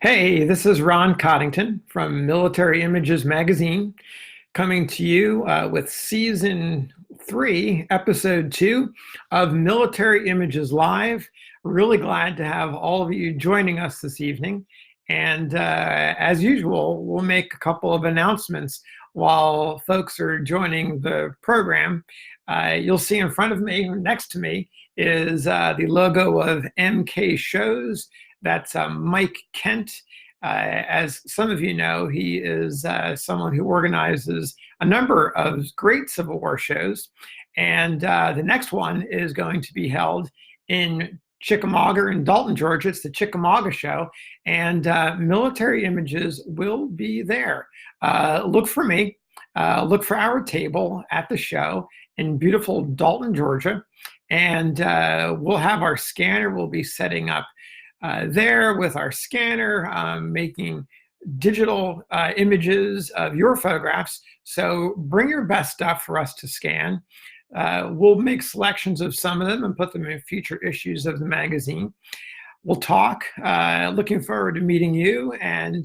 Hey, this is Ron Coddington from Military Images Magazine, coming to you with Season 3, Episode 2 of Military Images Live. Really glad to have all of you joining us this evening. And as usual, we'll make a couple of announcements while folks are joining the program. You'll see in front of me, or next to me, is the logo of MK Shows. That's Mike Kent. As some of you know, he is someone who organizes a number of great Civil War shows. And the next one is going to be held in Chickamauga in Dalton, Georgia. It's the Chickamauga show, and Military Images will be there. Look for me. Look for our table at the show in beautiful Dalton, Georgia. And we'll have our scanner. We'll be setting up there with our scanner, making digital images of your photographs. So bring your best stuff for us to scan. We'll make selections of some of them and put them in future issues of the magazine. We'll talk. Looking forward to meeting you and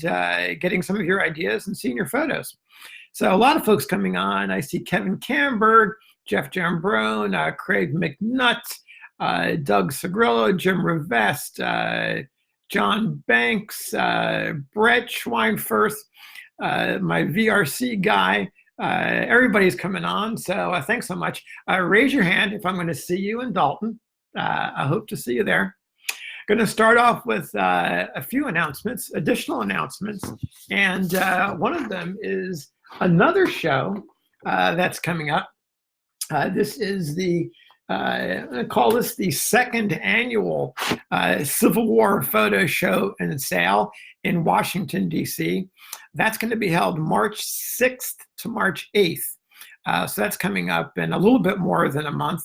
getting some of your ideas and seeing your photos. So a lot of folks coming on. I see Kevin Camberg, Jeff Jambrone, Craig McNutt, Doug Sagrillo, Jim Revest, John Banks, Brett Schweinfurth, my VRC guy. Everybody's coming on, so thanks so much. Raise your hand if I'm going to see you in Dalton. I hope to see you there. Going to start off with a few announcements, additional announcements, and one of them is another show that's coming up. This is the I'm going to call this the second annual Civil War photo show and sale in Washington, D.C. That's going to be held March 6th to March 8th. So that's coming up in a little bit more than a month.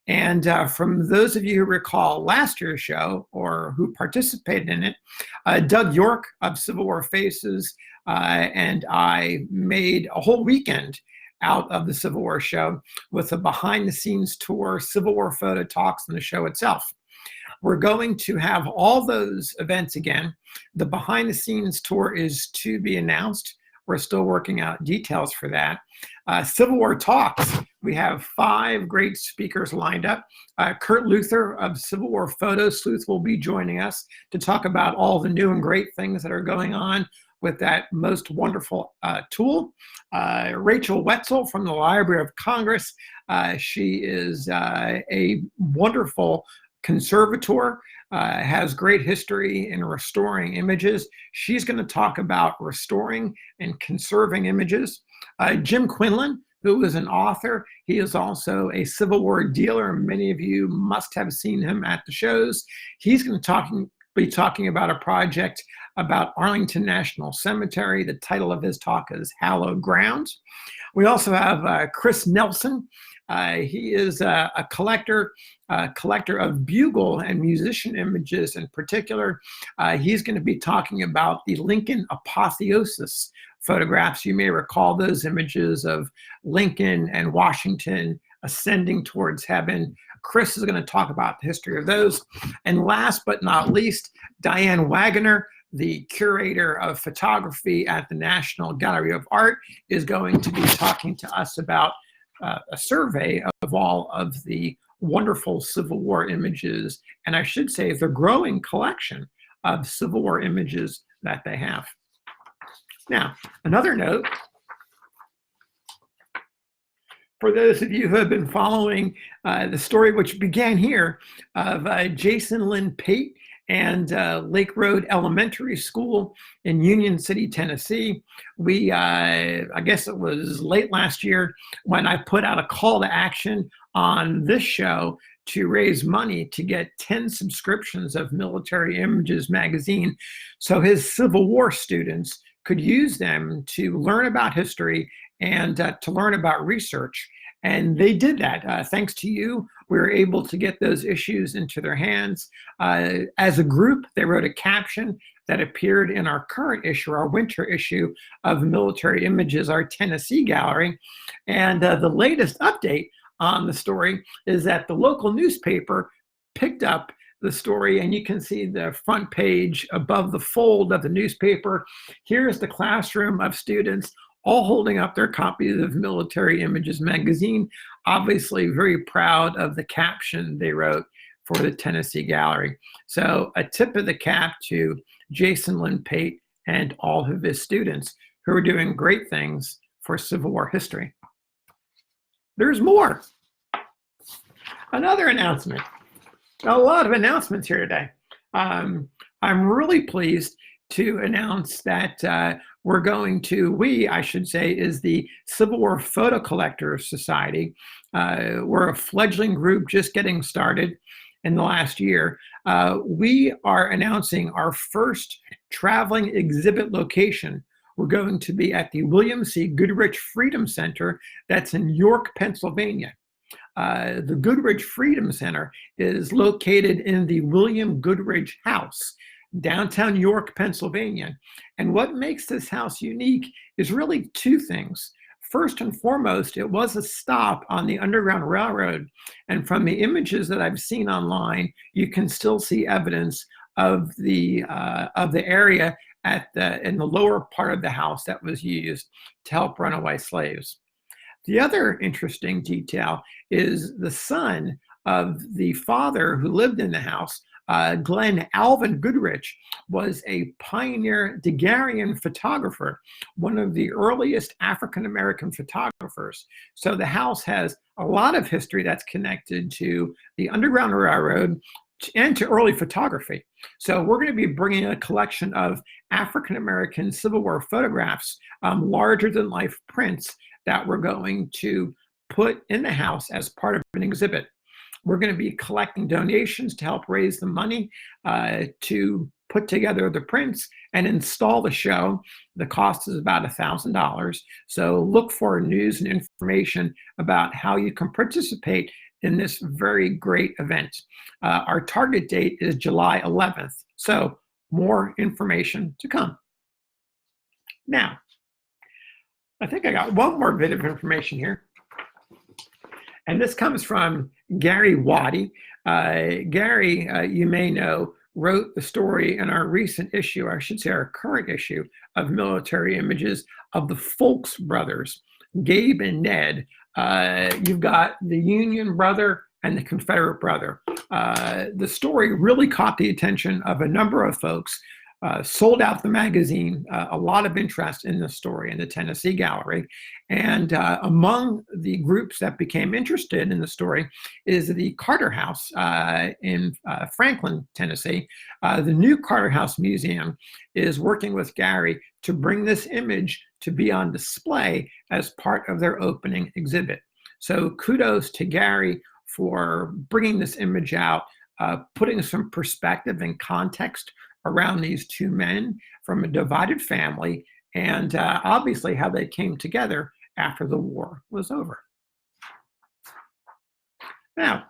And from those of you who recall last year's show or who participated in it, Doug York of Civil War Faces and I made a whole weekend out of the Civil War show with a behind-the-scenes tour, Civil War photo talks, and the show itself. We're going to have all those events again. The behind-the-scenes tour is to be announced. We're still working out details for that. Civil War talks, we have 5 great speakers lined up. Kurt Luther of Civil War Photo Sleuth will be joining us to talk about all the new and great things that are going on with that most wonderful tool. Rachel Wetzel from the Library of Congress. She is a wonderful conservator, has great history in restoring images. She's going to talk about restoring and conserving images. Jim Quinlan, who is an author, he is also a Civil War dealer. Many of you must have seen him at the shows. He's going to be talking about a project about Arlington National Cemetery. The title of his talk is Hallowed Grounds. We also have Chris Nelson. He is a collector of bugle and musician images in particular. He's going to be talking about the Lincoln Apotheosis photographs. You may recall those images of Lincoln and Washington ascending towards heaven. Chris is going to talk about the history of those. And last but not least, Diane Wagoner, the curator of photography at the National Gallery of Art, is going to be talking to us about a survey of all of the wonderful Civil War images, and I should say the growing collection of Civil War images that they have. Now, another note, for those of you who have been following the story which began here of Jason Lynn Pate and Lake Road Elementary School in Union City, Tennessee. We, I guess it was late last year when I put out a call to action on this show to raise money to get 10 subscriptions of Military Images magazine so his Civil War students could use them to learn about history and to learn about research. And they did that. Thanks to you, we were able to get those issues into their hands. As a group, they wrote a caption that appeared in our current issue, our winter issue of Military Images, our Tennessee gallery. And the latest update on the story is that the local newspaper picked up the story, and you can see the front page above the fold of the newspaper. Here's the classroom of students all holding up their copies of Military Images magazine, obviously very proud of the caption they wrote for the Tennessee Gallery. So a tip of the cap to Jason Lynn Pate and all of his students who are doing great things for Civil War history. There's more. Another announcement. A lot of announcements here today. I'm really pleased to announce that I should say, is the Civil War Photo Collectors Society. We're a fledgling group just getting started in the last year. We are announcing our first traveling exhibit location. We're going to be at the William C. Goodrich Freedom Center that's in York, Pennsylvania. The Goodrich Freedom Center is located in the William Goodrich House, downtown York, Pennsylvania. And what makes this house unique is really two things. First and foremost, it was a stop on the Underground Railroad. And from the images that I've seen online, you can still see evidence of the area in the lower part of the house that was used to help runaway slaves. The other interesting detail is the son of the father who lived in the house, Glenn Alvin Goodrich, was a pioneer Daguerrean photographer, one of the earliest African-American photographers. So the house has a lot of history that's connected to the Underground Railroad and to early photography. So we're going to be bringing a collection of African-American Civil War photographs, larger than life prints, that we're going to put in the house as part of an exhibit. We're going to be collecting donations to help raise the money to put together the prints and install the show. The cost is about $1,000. So look for news and information about how you can participate in this very great event. Our target date is July 11th. So more information to come. Now, I think I got one more bit of information here. And this comes from Gary Waddy. Gary, you may know, wrote the story in our recent issue, or I should say our current issue, of Military Images of the Folks brothers, Gabe and Ned. You've got the Union brother and the Confederate brother. The story really caught the attention of a number of folks. Sold out the magazine, a lot of interest in the story in the Tennessee Gallery. And among the groups that became interested in the story is the Carter House in Franklin, Tennessee. The new Carter House Museum is working with Gary to bring this image to be on display as part of their opening exhibit. So kudos to Gary for bringing this image out, putting some perspective and context around these two men from a divided family, and obviously how they came together after the war was over. Now,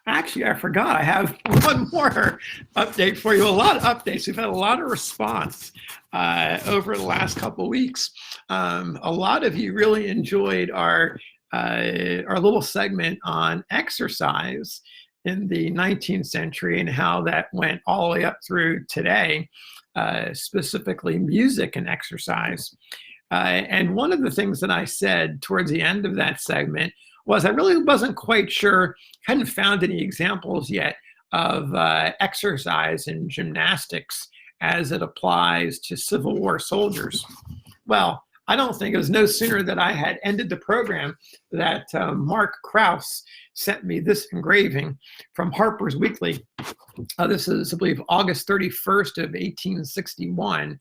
actually, I forgot, I have one more update for you. A lot of updates. We've had a lot of response over the last couple of weeks. A lot of you really enjoyed our little segment on exercise in the 19th century and how that went all the way up through today, specifically music and exercise. And one of the things that I said towards the end of that segment was I really wasn't quite sure, hadn't found any examples yet of exercise and gymnastics as it applies to Civil War soldiers. Well, I don't think it was no sooner that I had ended the program that Mark Krause sent me this engraving from Harper's Weekly. This is, I believe, August 31st of 1861.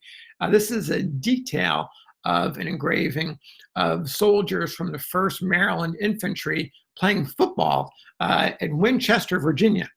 This is a detail of an engraving of soldiers from the 1st Maryland Infantry playing football in Winchester, Virginia.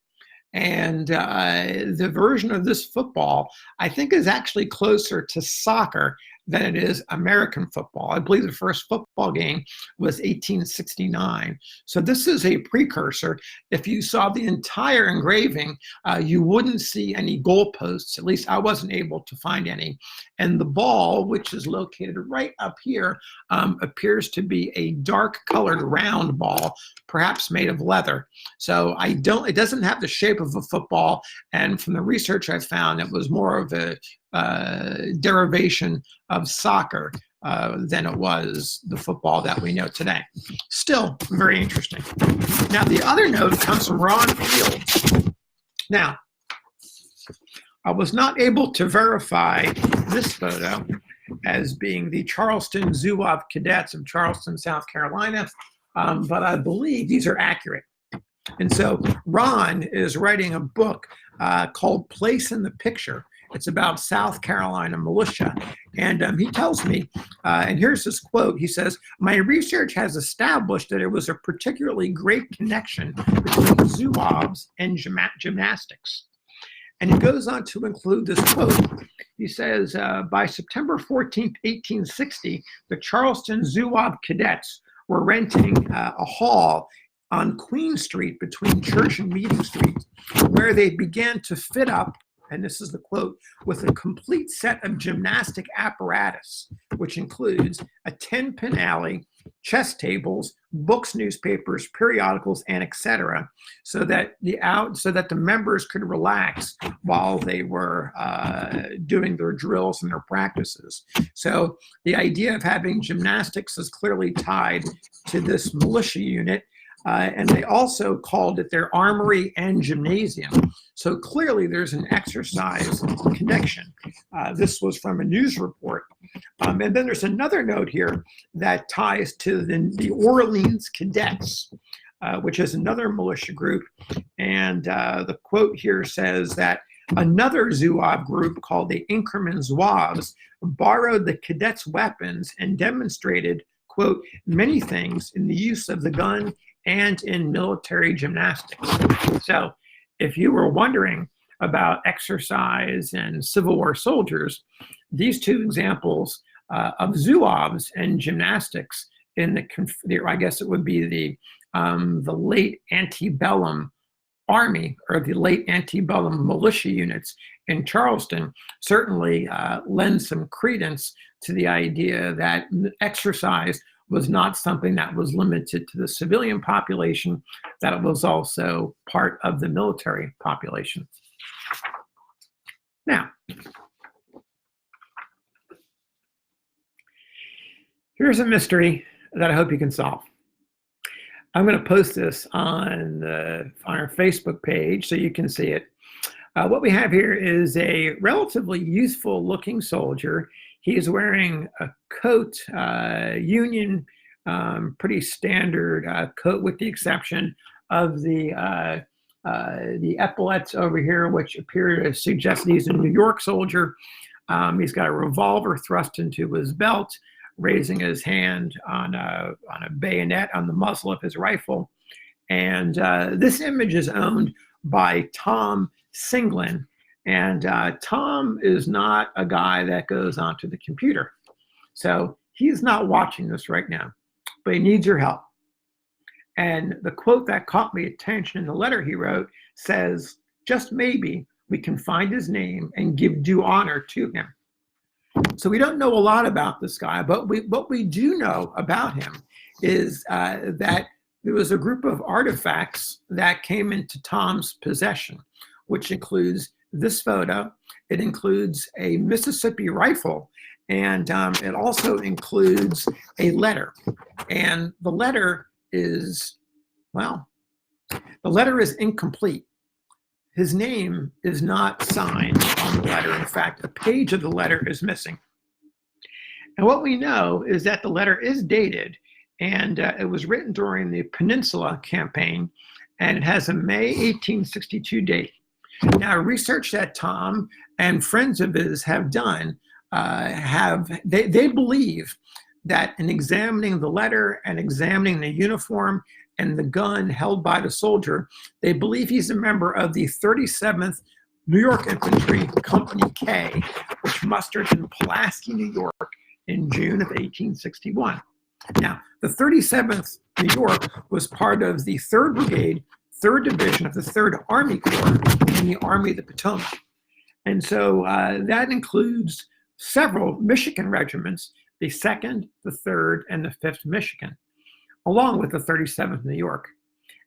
And the version of this football, I think, is actually closer to soccer than it is American football. I believe the first football game was 1869. So this is a precursor. If you saw the entire engraving, you wouldn't see any goalposts. At least I wasn't able to find any. And the ball, which is located right up here, appears to be a dark colored round ball, perhaps made of leather. So it doesn't have the shape of a football. And from the research I found, it was more of a derivation of soccer than it was the football that we know today. Still very interesting. Now, the other note comes from Ron Fields. Now, I was not able to verify this photo as being the Charleston Zouave Cadets of Charleston, South Carolina, but I believe these are accurate. And so Ron is writing a book called Place in the Picture. It's about South Carolina militia. And he tells me, and here's his quote, he says, "My research has established that there was a particularly great connection between Zouaves and gymnastics." And he goes on to include this quote. He says, by September 14th, 1860, the Charleston Zouave Cadets were renting a hall on Queen Street between Church and Meeting Street, where they began to fit up, and this is the quote, with a complete set of gymnastic apparatus, which includes a 10-pin alley, chess tables, books, newspapers, periodicals, and etc., so that the members could relax while they were doing their drills and their practices. So the idea of having gymnastics is clearly tied to this militia unit. And they also called it their armory and gymnasium. So clearly there's an exercise connection. This was from a news report. And then there's another note here that ties to the Orleans Cadets, which is another militia group. And the quote here says that another Zouave group called the Inkerman Zouaves borrowed the cadets' weapons and demonstrated, quote, many things in the use of the gun and in military gymnastics. So if you were wondering about exercise and Civil War soldiers, these two examples of Zouaves and gymnastics in I guess it would be the late antebellum army or the late antebellum militia units in Charleston certainly lend some credence to the idea that exercise was not something that was limited to the civilian population, that it was also part of the military population. Now, here's a mystery that I hope you can solve. I'm going to post this on our Facebook page so you can see it. What we have here is a relatively youthful looking soldier. He's wearing a coat, Union, pretty standard coat, with the exception of the epaulets over here, which appear to suggest he's a New York soldier. He's got a revolver thrust into his belt, raising his hand on a bayonet on the muzzle of his rifle. And this image is owned by Tom Singlin. And Tom is not a guy that goes onto the computer. So he's not watching this right now, but he needs your help. And the quote that caught my attention in the letter he wrote says, "Just maybe we can find his name and give due honor to him." So we don't know a lot about this guy, but what we do know about him is that there was a group of artifacts that came into Tom's possession, which includes this photo. It includes a Mississippi rifle, and it also includes a letter. And the letter is, well, the letter is incomplete. His name is not signed on the letter. In fact, a page of the letter is missing. And what we know is that the letter is dated, and it was written during the Peninsula Campaign, and it has a May 1862 date. Now, research that Tom and friends of his have done, they believe that in examining the letter and examining the uniform and the gun held by the soldier, they believe he's a member of the 37th New York Infantry Company K, which mustered in Pulaski, New York in June of 1861. Now, the 37th New York was part of the 3rd Brigade, 3rd Division of the 3rd Army Corps in the Army of the Potomac. And so that includes several Michigan regiments, the 2nd, the 3rd, and the 5th Michigan, along with the 37th New York.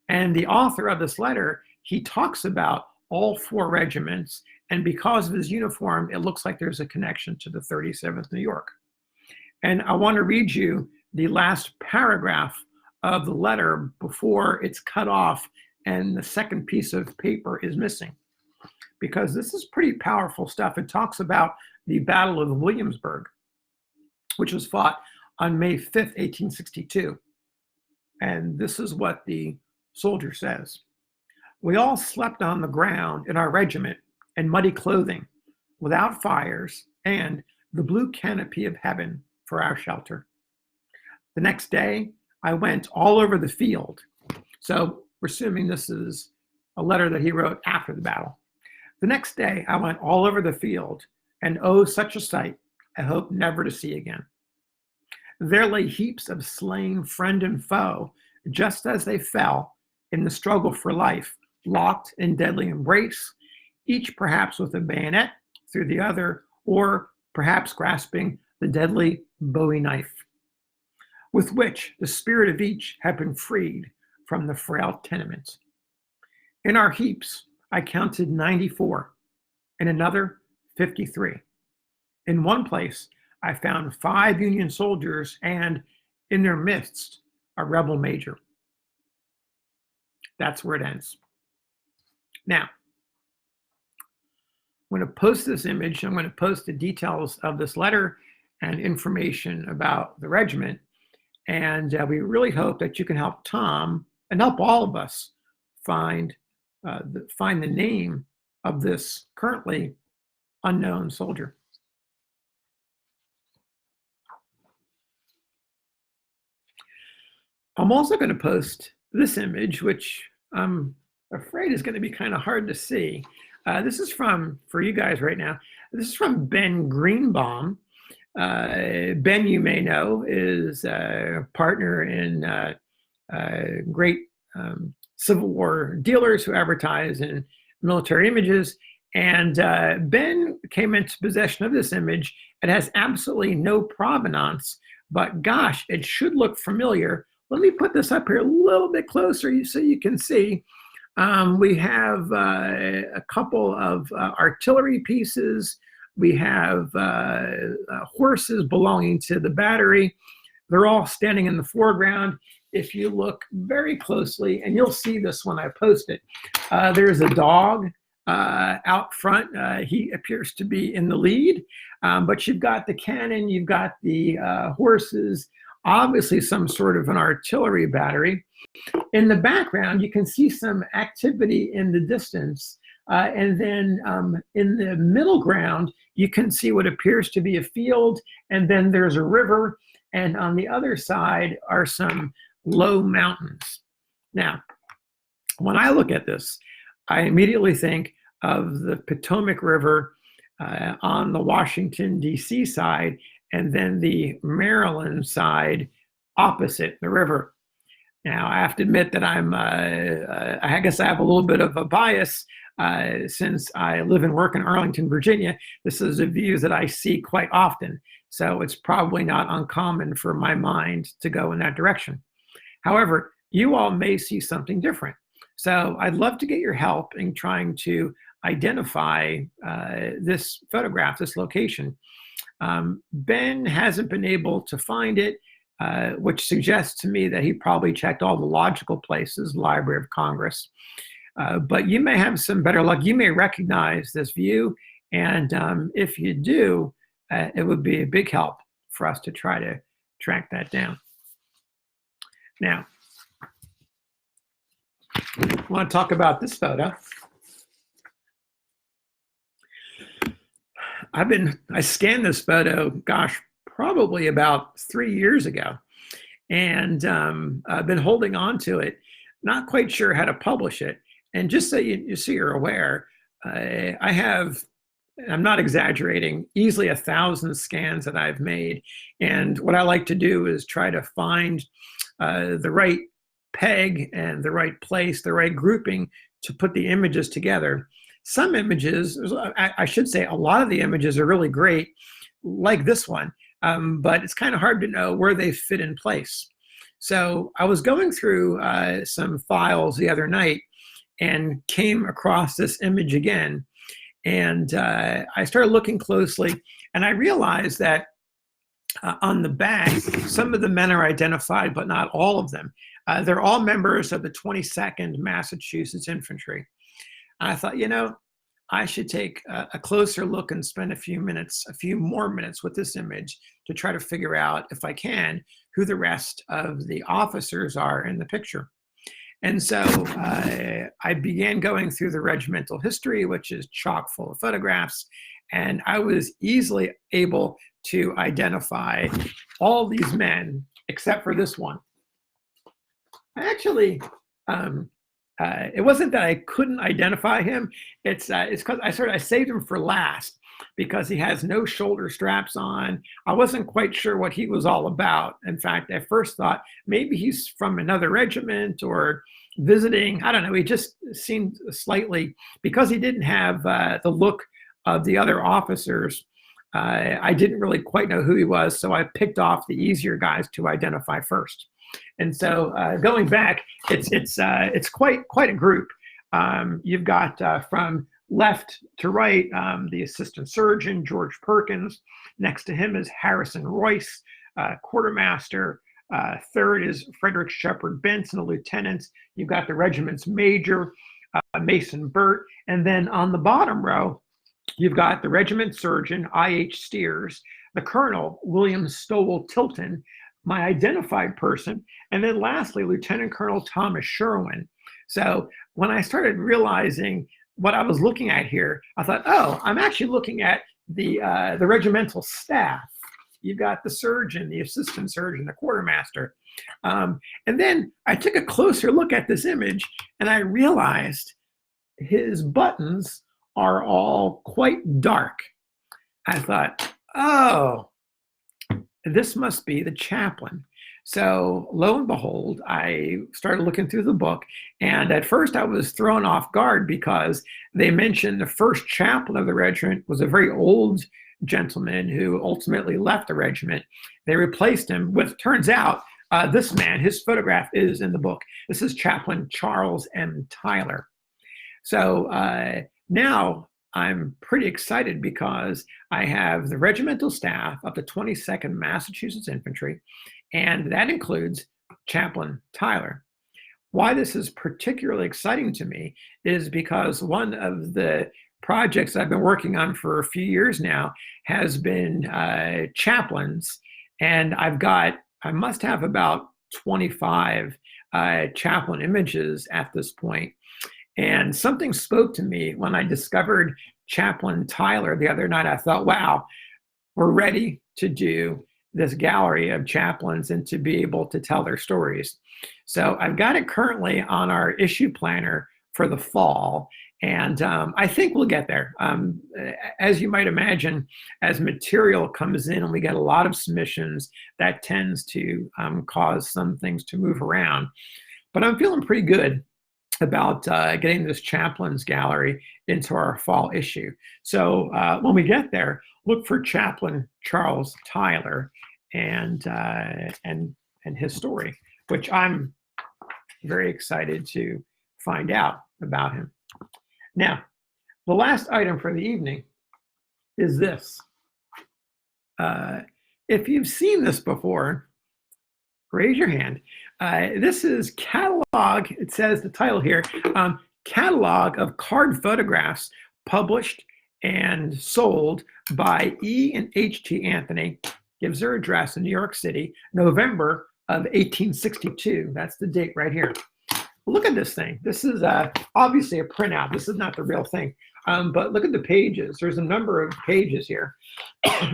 And the author of this letter, he talks about all 4 regiments, and because of his uniform, it looks like there's a connection to the 37th New York. And I want to read you the last paragraph of the letter before it's cut off and the second piece of paper is missing, because this is pretty powerful stuff. It talks about the Battle of Williamsburg, which was fought on May 5th, 1862. And this is what the soldier says. We all slept on the ground in our regiment in muddy clothing, without fires, and the blue canopy of heaven for our shelter. The next day, I went all over the field. So we're assuming this is a letter that he wrote after the battle. The next day, I went all over the field, and oh, such a sight I hope never to see again. There lay heaps of slain friend and foe, just as they fell in the struggle for life, locked in deadly embrace, each perhaps with a bayonet through the other, or perhaps grasping the deadly Bowie knife, with which the spirit of each had been freed from the frail tenement. In our heaps, I counted 94, in another 53. In one place, I found 5 Union soldiers and, in their midst, a rebel major. That's where it ends. Now, I'm going to post this image. I'm going to post the details of this letter and information about the regiment. And we really hope that you can help Tom and help all of us find the name of this currently unknown soldier. I'm also going to post this image, which I'm afraid is going to be kind of hard to see. This is for you guys right now, this is from Ben Greenbaum. Ben, you may know, is a partner in great Civil War dealers who advertise in military images. And Ben came into possession of this image. It has absolutely no provenance, but gosh, it should look familiar. Let me put this up here a little bit closer so you can see. We have a couple of artillery pieces. We have horses belonging to the battery. They're all standing in the foreground. If you look very closely, and you'll see this when I post it, there's a dog out front. He appears to be in the lead, but you've got the cannon, you've got the horses, obviously some sort of an artillery battery. In the background, you can see some activity in the distance. And then in the middle ground, you can see what appears to be a field, and then there's a river, and on the other side are some low mountains. Now, when I look at this, I immediately think of the Potomac River on the Washington, D.C. side, and then the Maryland side opposite the river. Now, I have to admit that I guess I have a little bit of a bias since I live and work in Arlington, Virginia. This is a view that I see quite often. So it's probably not uncommon for my mind to go in that direction. However, you all may see something different. So I'd love to get your help in trying to identify this photograph, this location. Ben hasn't been able to find it, which suggests to me that he probably checked all the logical places, Library of Congress. But you may have some better luck. You may recognize this view, and if you do, it would be a big help for us to try to track that down. Now, I want to talk about this photo. I scanned this photo, gosh, probably about 3 years ago, and I've been holding on to it, not quite sure how to publish it. And just so you're aware, I have, I'm not exaggerating, easily 1,000 scans that I've made. And what I like to do is try to find the right peg and the right place, the right grouping to put the images together. Some images, I should say, a lot of the images are really great, like this one, but it's kind of hard to know where they fit in place. So I was going through some files the other night and came across this image again. And I started looking closely, and I realized that on the back, some of the men are identified, but not all of them. They're all members of the 22nd Massachusetts Infantry. And I thought, you know, I should take a closer look and spend a few more minutes with this image to try to figure out, if I can, who the rest of the officers are in the picture. And so I began going through the regimental history, which is chock full of photographs, and I was easily able to identify all these men except for this one. I actually, it wasn't that I couldn't identify him. It's because I saved him for last because he has no shoulder straps on. I wasn't quite sure what he was all about. In fact, I first thought maybe he's from another regiment or visiting. I don't know. He just seemed slightly, because he didn't have the look of the other officers. I didn't really quite know who he was, so I picked off the easier guys to identify first. And so going back, it's quite a group. You've got from left to right, the assistant surgeon, George Perkins. Next to him is Harrison Royce, quartermaster. Third is Frederick Shepard Benson, a lieutenant. You've got the regiment's major, Mason Burt. And then on the bottom row, you've got the regiment surgeon, I.H. Steers, the colonel, William Stowell Tilton, my identified person, and then lastly, Lieutenant Colonel Thomas Sherwin. So when I started realizing what I was looking at here, I thought, oh, I'm actually looking at the regimental staff. You've got the surgeon, the assistant surgeon, the quartermaster. And then I took a closer look at this image, and I realized his buttons are all quite dark. I thought, oh, this must be the chaplain. So lo and behold, I started looking through the book, and at first I was thrown off guard because they mentioned the first chaplain of the regiment was a very old gentleman who ultimately left the regiment. They replaced him with, turns out, this man, his photograph is in the book. This is Chaplain Charles M. Tyler. So now I'm pretty excited because I have the regimental staff of the 22nd Massachusetts Infantry, and that includes Chaplain Tyler. Why this is particularly exciting to me is because one of the projects I've been working on for a few years now has been chaplains, and I must have about 25 chaplain images at this point. And something spoke to me when I discovered Chaplain Tyler the other night. I thought, wow, we're ready to do this gallery of chaplains and to be able to tell their stories. So I've got it currently on our issue planner for the fall, and I think we'll get there. As you might imagine, as material comes in and we get a lot of submissions, that tends to cause some things to move around. But I'm feeling pretty good about getting this chaplains gallery into our fall issue. So when we get there, look for Chaplain Charles Tyler and his story, which I'm very excited to find out about him. Now, the last item for the evening is this. If you've seen this before, raise your hand. This is Catalogue. It says the title here, Catalogue of Card Photographs Published and Sold by E. and H.T. Anthony. Gives their address in New York City, November of 1862. That's the date right here. Look at this thing. This is obviously a printout. This is not the real thing. But look at the pages. There's a number of pages here.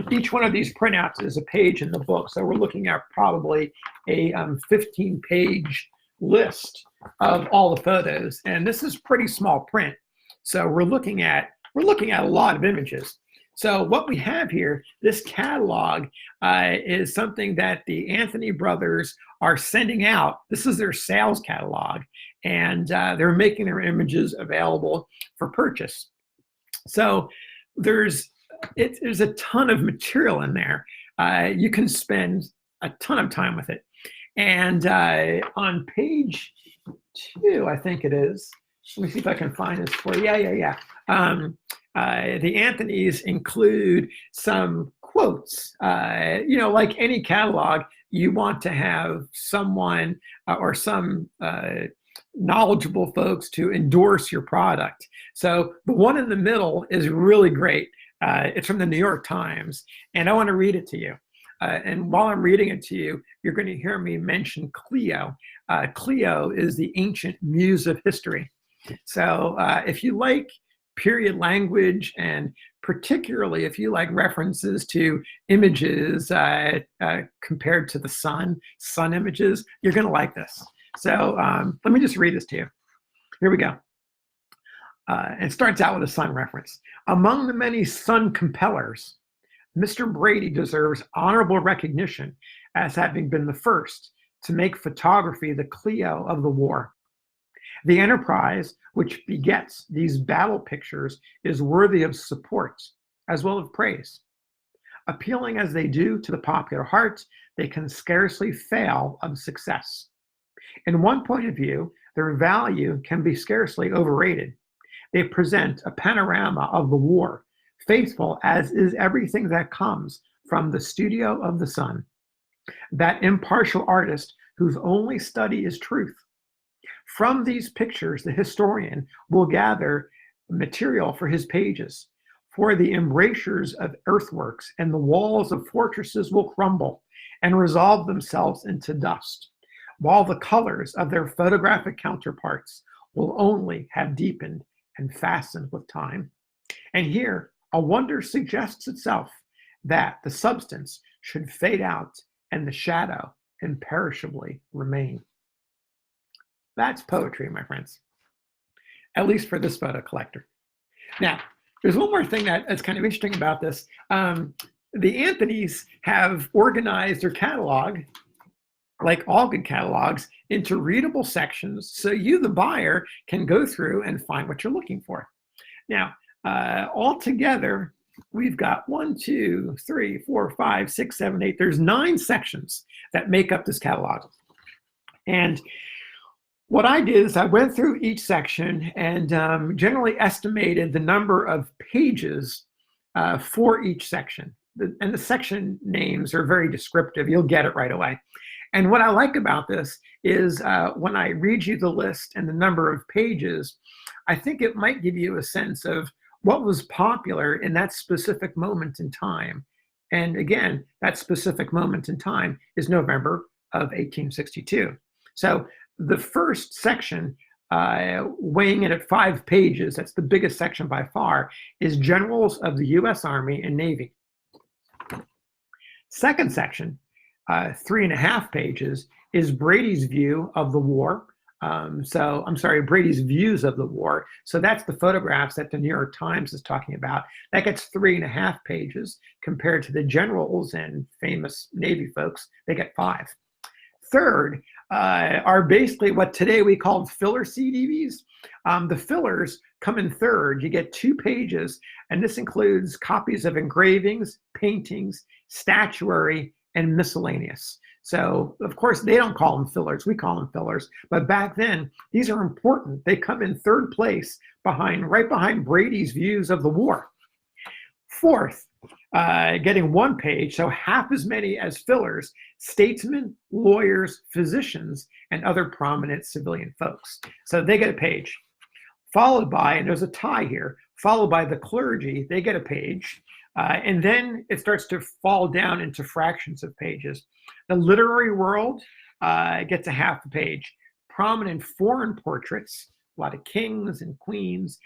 Each one of these printouts is a page in the book. So we're looking at probably a 15-page list of all the photos. And this is pretty small print. So we're looking at a lot of images. So what we have here, this catalog is something that the Anthony brothers are sending out. This is their sales catalog, and they're making their images available for purchase. So there's a ton of material in there. You can spend a ton of time with it. And on page 2, I think it is. Let me see if I can find this for you. Yeah. The Anthonys include some quotes. Like any catalog, you want to have someone or some knowledgeable folks to endorse your product. So the one in the middle is really great. It's from the New York Times, and I want to read it to you. And while I'm reading it to you, you're going to hear me mention Clio. Clio is the ancient muse of history. So if you like period language, and particularly if you like references to images compared to the sun images, you're going to like this. So let me just read this to you. Here we go. It starts out with a sun reference. Among the many sun compellers, Mr. Brady deserves honorable recognition as having been the first to make photography the Clio of the war. The enterprise which begets these battle pictures is worthy of support as well as praise. Appealing as they do to the popular heart, they can scarcely fail of success. In one point of view, their value can be scarcely overrated. They present a panorama of the war, faithful as is everything that comes from the studio of the sun, that impartial artist whose only study is truth. From these pictures, the historian will gather material for his pages, for the embrasures of earthworks and the walls of fortresses will crumble and resolve themselves into dust, while the colors of their photographic counterparts will only have deepened and fastened with time. And here, a wonder suggests itself that the substance should fade out and the shadow imperishably remain. That's poetry, my friends, at least for this photo collector. Now, there's one more thing that's kind of interesting about this. The Anthonys have organized their catalog, like all good catalogs, into readable sections so you, the buyer, can go through and find what you're looking for. Now, altogether, we've got 1, 2, 3, 4, 5, 6, 7, 8. There's 9 sections that make up this catalog. And what I did is I went through each section and generally estimated the number of pages for each section. And the section names are very descriptive. You'll get it right away. And what I like about this is when I read you the list and the number of pages, I think it might give you a sense of what was popular in that specific moment in time. And again, that specific moment in time is November of 1862. So the first section, weighing in at 5 pages, that's the biggest section by far, is Generals of the U.S. Army and Navy. Second section, 3.5 pages, is Brady's view of the war. Brady's views of the war. So that's the photographs that the New York Times is talking about. That gets 3.5 pages compared to the generals and famous Navy folks. They get 5. Third are basically what today we call filler CDVs. The fillers come in third. You get 2 pages, and this includes copies of engravings, paintings, statuary, and miscellaneous. So, of course, they don't call them fillers. We call them fillers. But back then, these are important. They come in third place, right behind Brady's views of the war. Fourth, getting 1 page, so half as many as fillers, statesmen, lawyers, physicians, and other prominent civilian folks. So they get a page. Followed by, and there's a tie here, followed by the clergy, they get a page. And then it starts to fall down into fractions of pages. The literary world gets a half a page. Prominent foreign portraits, a lot of kings and queens,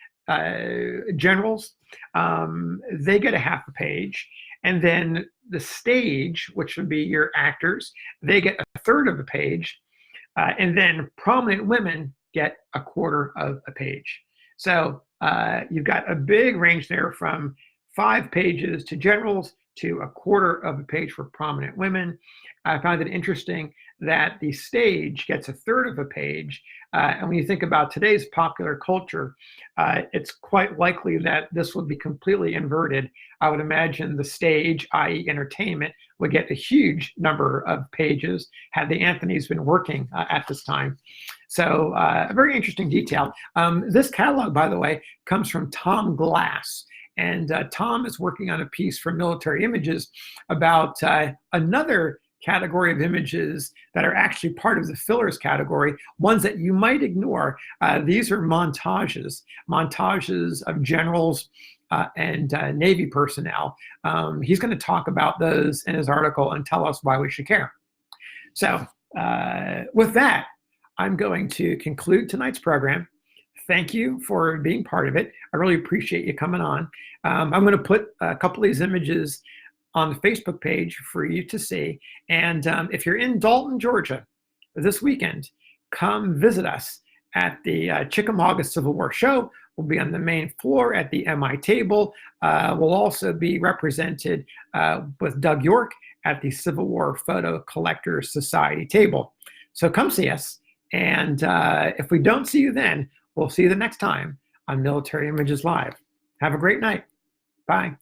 generals, they get a half a page. And then the stage, which would be your actors, they get a third of a page. And then prominent women get a quarter of a page. So You've got a big range there from 5 pages to generals to a quarter of a page for prominent women. I found it interesting that the stage gets a third of a page. And when you think about today's popular culture, it's quite likely that this would be completely inverted. I would imagine the stage, i.e. entertainment, would get a huge number of pages had the Anthonys been working at this time. So a very interesting detail. This catalog, by the way, comes from Tom Glass. And Tom is working on a piece for Military Images about another category of images that are actually part of the fillers category, ones that you might ignore. These are montages of generals and Navy personnel. He's going to talk about those in his article and tell us why we should care. So with that, I'm going to conclude tonight's program. Thank you for being part of it. I really appreciate you coming on. I'm going to put a couple of these images on the Facebook page for you to see. And if you're in Dalton, Georgia this weekend, come visit us at the Chickamauga Civil War Show. We'll be on the main floor at the MI table. We'll also be represented with Doug York at the Civil War Photo Collectors Society table. So come see us. And if we don't see you then, we'll see you the next time on Military Images Live. Have a great night. Bye.